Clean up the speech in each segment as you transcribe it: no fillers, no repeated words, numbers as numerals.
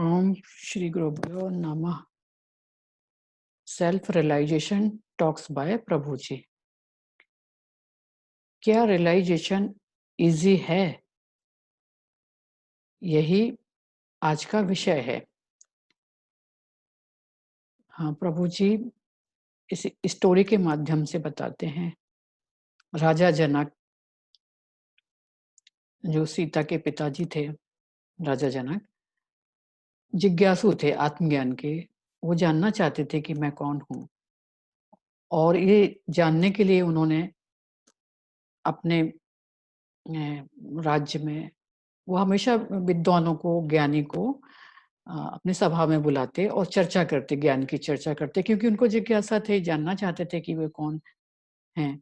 ओम श्री गुरुभ्यो नमः। Self realisation talks bye प्रभु जी। क्या रियलाइजेशन इजी है? यही आज का विषय है। हाँ, प्रभु जी इस स्टोरी के माध्यम से बताते हैं। राजा जनक, जो सीता के पिताजी थे, राजा जनक जिज्ञासु थे आत्मज्ञान के। वो जानना चाहते थे कि मैं कौन हूँ, और ये जानने के लिए उन्होंने अपने राज्य में वो हमेशा विद्वानों को, ज्ञानी को अपनी सभा में बुलाते और चर्चा करते, ज्ञान की चर्चा करते, क्योंकि उनको जिज्ञासा थी, जानना चाहते थे कि वे कौन हैं।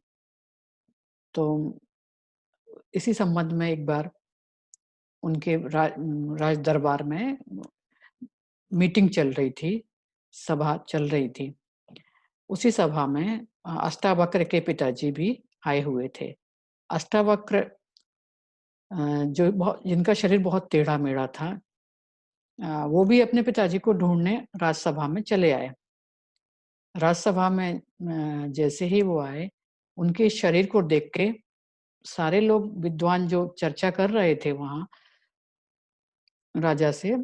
तो इसी संबंध में एक बार उनके राज दरबार में मीटिंग चल रही थी, सभा चल रही थी। उसी सभा में अष्टावक्र के पिताजी भी आए हुए थे। अष्टावक्र जो जिनका शरीर बहुत टेढ़ा-मेढ़ा था, वो भी अपने पिताजी को ढूँढने राजसभा में चले आए। राजसभा में जैसे ही वो आए, उनके शरीर को देख के सारे लोग, विद्वान जो चर्चा कर रहे थे वहाँ राजा से,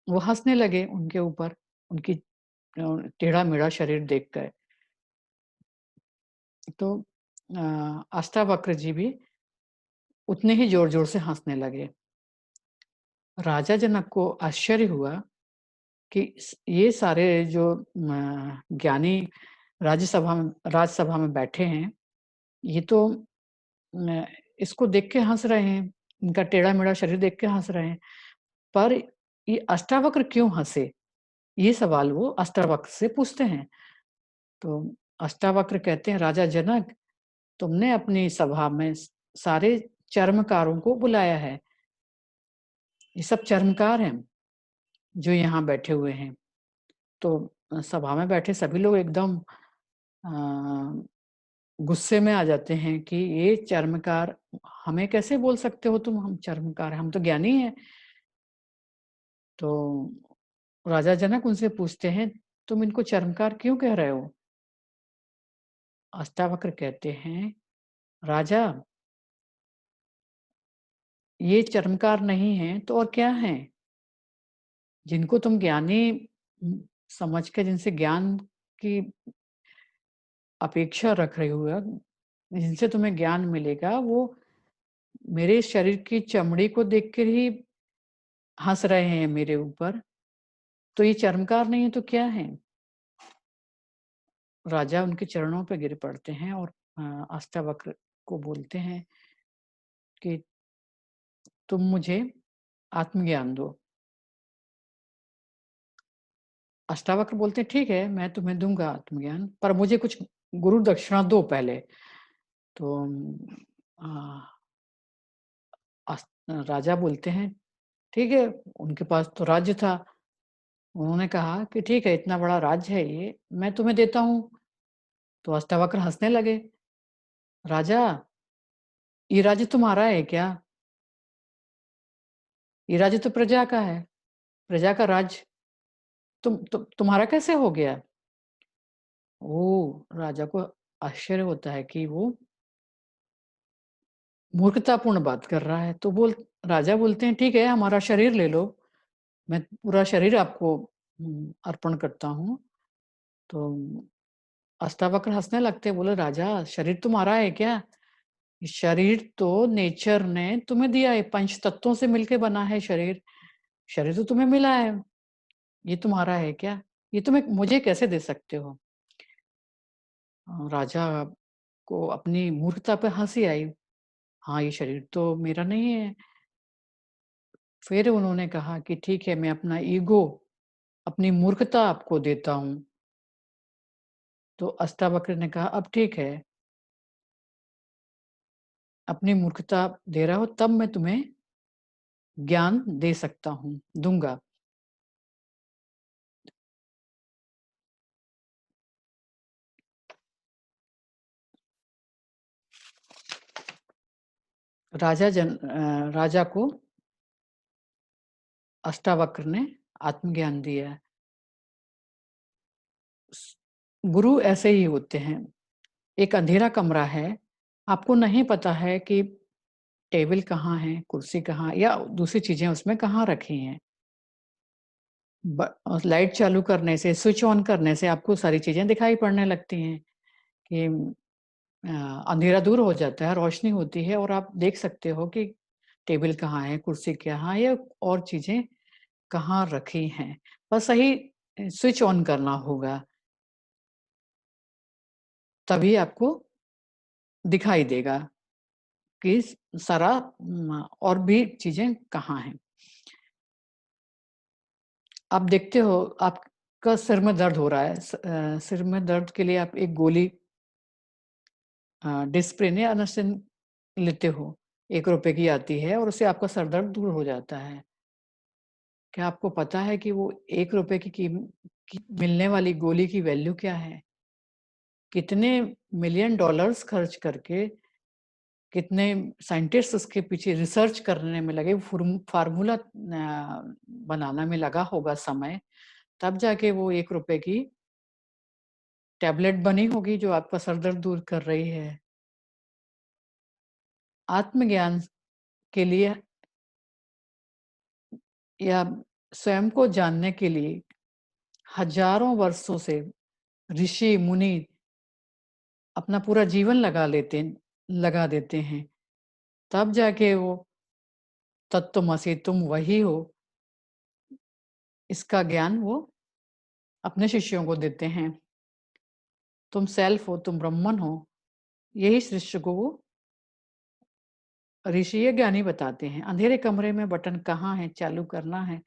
वो हँसने लगे उनके ऊपर, उनकी टेढ़ा-मेढ़ा शरीर देखकर। तो अष्टावक्र जी भी उतने ही ज़ोर-ज़ोर से हँसने लगे। राजा जनक को आश्चर्य हुआ कि ये सारे जो ज्ञानी राजसभा में बैठे हैं, ये तो न इसको देख के हँस रहे हैं, इनका टेढ़ा-मेढ़ा शरीर देख के हँस रहे हैं, पर ये अष्टावक्र क्यों हँसे? ये सवाल वो अष्टावक्र से पूछते हैं। तो अष्टावक्र कहते हैं, राजा जनक, तुमने अपनी सभा में सारे चर्मकारों को बुलाया है। ये सब चर्मकार हैं, जो यहाँ बैठे हुए हैं। तो सभा में बैठे सभी लोग एकदम अ, गुस्से में आ जाते हैं कि ये चर्मकार, हमें कैसे बोल सकते हो तुम, हम चर्मकार हैं, हम तो ज्ञानी हैं। तो राजा जनक उनसे पूछते हैं, तुम इनको चर्मकार क्यों कह रहे हो? अष्टावक्र कहते हैं, राजा, ये चर्मकार नहीं हैं तो और क्या हैं? जिनको तुम ज्ञानी समझ के, जिनसे ज्ञान की अपेक्षा रख रहे हो, जिनसे तुम्हें ज्ञान मिलेगा, वो मेरे शरीर की चमड़ी को देख कर ही हँस रहे हैं मेरे ऊपर, तो ये चर्मकार नहीं है तो क्या है? राजा उनके चरणों पे गिर पड़ते हैं और अष्टावक्र को बोलते हैं कि तुम मुझे आत्मज्ञान दो। अष्टावक्र बोलते हैं, ठीक है, मैं तुम्हें दूँगा आत्मज्ञान, पर मुझे कुछ गुरु दक्षिणा दो पहले। तो अ, राजा बोलते हैं, ठीक है, उनके पास तो राज्य था। उन्होंने कहा कि ठीक है, इतना बड़ा राज्य है ये, मैं तुम्हें देता हूँ। तो अष्टावक्र हँसने लगे, राजा, ये राज्य तुम्हारा है क्या? ये राज्य तो प्रजा का है, प्रजा का राज्य तुम्हारा कैसे हो गया? ओह! राजा को आश्चर्य होता है कि वो मूर्खतापूर्ण बात कर रहा है। तो राजा बोलते हैं, ठीक है, हमारा शरीर ले लो, मैं पूरा शरीर आपको अर्पण करता हूँ। तो अष्टावक्र हँसने लगते हैं, बोले, राजा, शरीर तुम्हारा है क्या? शरीर तो नेचर ने तुम्हें दिया है, पंच तत्वों से मिलके बना है शरीर। शरीर तो तुम्हें मिला है, ये तुम्हारा है क्या? ये तुम मुझे कैसे दे सकते हो? राजा को अपनी मूर्खता पे हँसी आई। हाँ, ये शरीर तो मेरा नहीं है। फिर उन्होंने कहा कि ठीक है, मैं अपना ईगो, अपनी मूर्खता आपको देता हूँ। तो अष्टावक्र ने कहा, अब ठीक है, अपनी मूर्खता दे रहा हो तब मैं तुम्हें ज्ञान दे सकता हूँ, दूँगा। राजा को अष्टावक्र ने आत्मज्ञान दिया। स गुरु ऐसे ही होते हैं। एक अंधेरा कमरा है, आपको नहीं पता है कि टेबल कहाँ है, कुर्सी कहाँ या दूसरी चीज़ें उसमें कहाँ रखी हैं। लाइट चालू करने से, स्विच ऑन करने से आपको सारी चीज़ें दिखाई पड़ने लगती हैं कि अंधेरा दूर हो जाता है, रोशनी होती है और आप देख सकते हो कि टेबल कहाँ है, कुर्सी कहाँ है या और चीज़ें कहाँ रखी हैं। बस सही स्विच ऑन करना होगा, तभी आपको दिखाई देगा कि सारा और भी चीज़ें कहाँ हैं। आप देखते हो आपका सिर में दर्द हो रहा है, सिर में दर्द के लिए आप एक गोली डिस्प्रिन या अनासिन लेते हो, ₹1 की आती है और उससे आपका सर दर्द दूर हो जाता है। क्या आपको पता है कि वो ₹1 की मिलने वाली गोली की वैल्यू क्या है? कितने मिलियन डॉलर्स खर्च करके, कितने साइंटिस्ट उसके पीछे रिसर्च करने में लगे, फ़ॉर्मूला बनाने में लगा होगा समय, तब जाके वो ₹1 की टैबलेट बनी होगी जो आपका सर दर्द दूर कर रही है। आत्मज्ञान के लिए या स्वयं को जानने के लिए हजारों वर्षों से ऋषि-मुनि अपना पूरा जीवन लगा देते हैं। तब जाके वो तत्त्वमसि तुम वही हो, इसका ज्ञान वो अपने शिष्यों को देते हैं। तुम सेल्फ हो, तुम ब्रह्मन हो, यही शिष्य को वो ऋषि या ज्ञानी बताते हैं। अंधेरे कमरे में बटन कहाँ है, चालू करना है,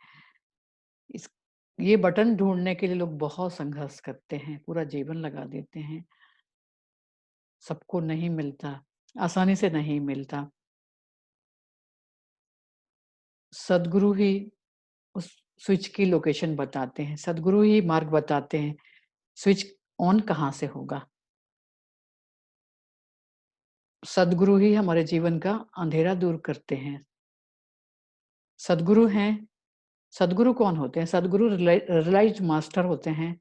इस ये बटन ढूँढने के लिए लोग बहुत संघर्ष करते हैं, पूरा जीवन लगा देते हैं। सबको नहीं मिलता, आसानी से नहीं मिलता। सद्गुरु ही उस स्विच की लोकेशन बताते हैं, सद्गुरु ही मार्ग बताते हैं, स्विच ऑन कहाँ से होगा। सद्गुरु ही हमारे जीवन का अंधेरा दूर करते हैं। सद्गुरु हैं, सद्गुरु कौन होते हैं? सद्गुरु रियलाइज़्ड मास्टर होते हैं।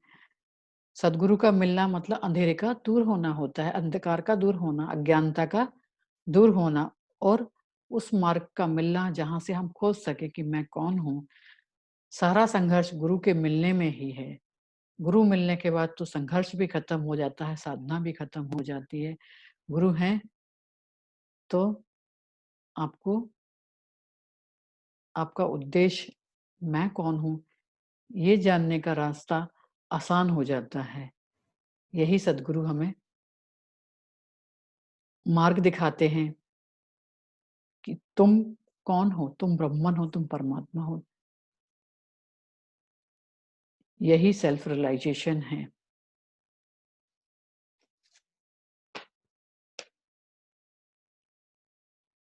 सद्गुरु का मिलना मतलब अंधेरे का दूर होना होता है, अंधकार का दूर होना, अज्ञानता का दूर होना और उस मार्ग का मिलना जहाँ से हम खोज सकें कि मैं कौन हूँ। सारा संघर्ष गुरु के मिलने में ही है। गुरु मिलने के बाद तो संघर्ष भी खत्म हो जाता है, साधना भी खत्म हो जाती है। गुरु हैं तो आपको आपका उद्देश्य मैं कौन हूँ, ये जानने का रास्ता आसान हो जाता है। यही सद्गुरु हमें मार्ग दिखाते हैं कि तुम कौन हो? तुम ब्रह्मन हो, तुम परमात्मा हो। यही सेल्फ रियलाइज़ेशन है।